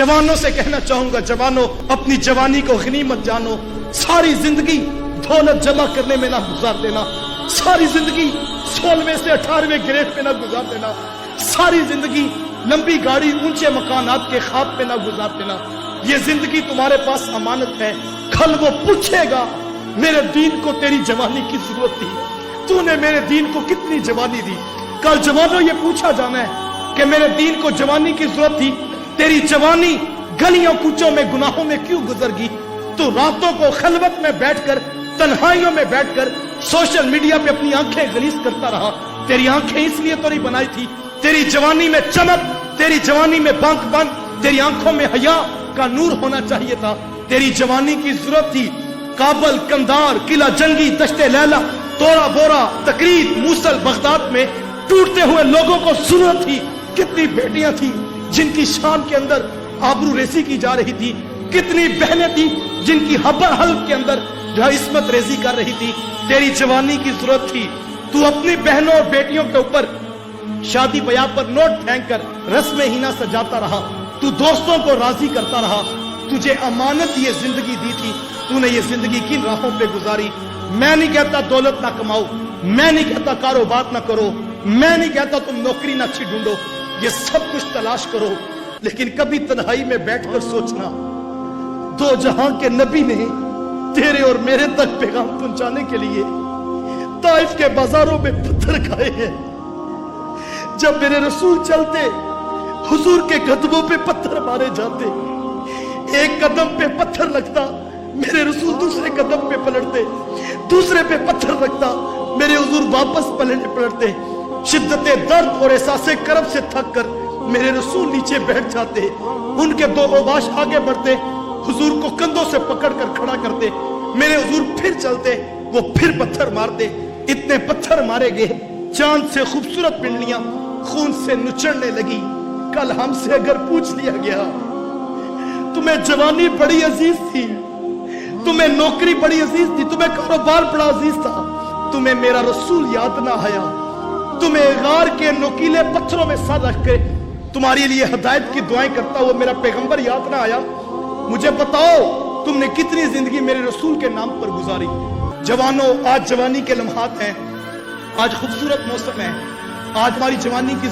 जवानों से कहना चाहूंगा, जवानों अपनी जवानी को गनीमत जानो। सारी जिंदगी दौलत जमा करने में ना गुजार देना, सारी जिंदगी 16वें से 18वें ग्रेड में ना गुजार देना, सारी जिंदगी लंबी गाड़ी ऊंचे मकानात के ख्वाब पे ना गुजार देना। ये जिंदगी तुम्हारे पास अमानत है। कल वो पूछेगा मेरे दीन को तेरी जवानी की जरूरत थी, तूने मेरे दीन को कितनी जवानी दी। कल जवानों ये पूछा जाना है कि मेरे दीन को जवानी की जरूरत थी, तेरी जवानी गलियों कूचों में गुनाहों में क्यों गुजर गई। तू रातों को खलवत में बैठकर, तन्हाइयों में बैठकर सोशल मीडिया पे अपनी आंखें गलीज करता रहा। तेरी आंखें इसलिए तो नहीं बनाई थी, तेरी जवानी में चमक, तेरी जवानी में बांकपन, तेरी आंखों में हया का नूर होना चाहिए था। तेरी जवानी की जरूरत थी काबल, कंधार, किला जंगी, दश्ते लैला, तोरा बोरा, तकरीर, मूसल, बगदाद में टूटते हुए लोगों को जरूरत थी। कितनी बेटियां थी जिनकी शान के अंदर आबरू रेसी की जा रही थी, कितनी बहनें थी जिनकी हबर हल्क के अंदर जो है इस्मत रेजी कर रही थी। तेरी जवानी की जरूरत थी। तू अपनी बहनों और बेटियों के ऊपर शादी ब्याह पर नोट फेंक कर रस्म हीना सजाता रहा। तू दोस्तों को राजी करता रहा। तुझे अमानत ये जिंदगी दी थी, तूने ये जिंदगी किन राहों पे गुजारी। मैं नहीं कहता दौलत ना कमाओ, मैं नहीं कहता कारोबार ना करो, मैं नहीं कहता तुम नौकरी ना अच्छी ढूंढो, ये सब कुछ तलाश करो, लेकिन कभी तन्हाई में बैठकर सोचना, दो जहां के नबी ने तेरे और मेरे तक पैगाम पहुंचाने के लिए ताइफ के बाजारों में पत्थर खाए हैं। जब मेरे रसूल चलते, हुजूर के कदमों पे पत्थर मारे जाते, एक कदम पे पत्थर लगता, मेरे रसूल दूसरे कदम पे पलटते, दूसरे पे पत्थर लगता, मेरे हुजूर वापस पलटते। शिद्दते दर्द और एहसासे करब से थक कर मेरे रसूल नीचे बैठ जाते, उनके दो ओबाश आगे बढ़ते, हुजूर को कंधों से पकड़ कर खड़ा करते, मेरे हुजूर फिर चलते, वो फिर पत्थर मारते। इतने पत्थर मारे गए, चांद से खूबसूरत पिंडलियां खून से नुचड़ने लगी। कल हमसे अगर पूछ लिया गया तुम्हें जवानी बड़ी अजीज थी, तुम्हें नौकरी बड़ी अजीज थी, तुम्हें कारोबार बड़ा अजीज था, तुम्हें मेरा रसूल याद ना आया, तुम्हें गार के नुकीले पत्थरों में सर रख के तुम्हारे लिए हिदायत की दुआएं करता हुआ मेरा पैगंबर याद ना आया। मुझे बताओ तुमने कितनी जिंदगी मेरे रसूल के नाम पर गुजारी। जवानों, आज जवानी के लम्हात हैं, आज खूबसूरत मौसम है, आज हमारी जवानी की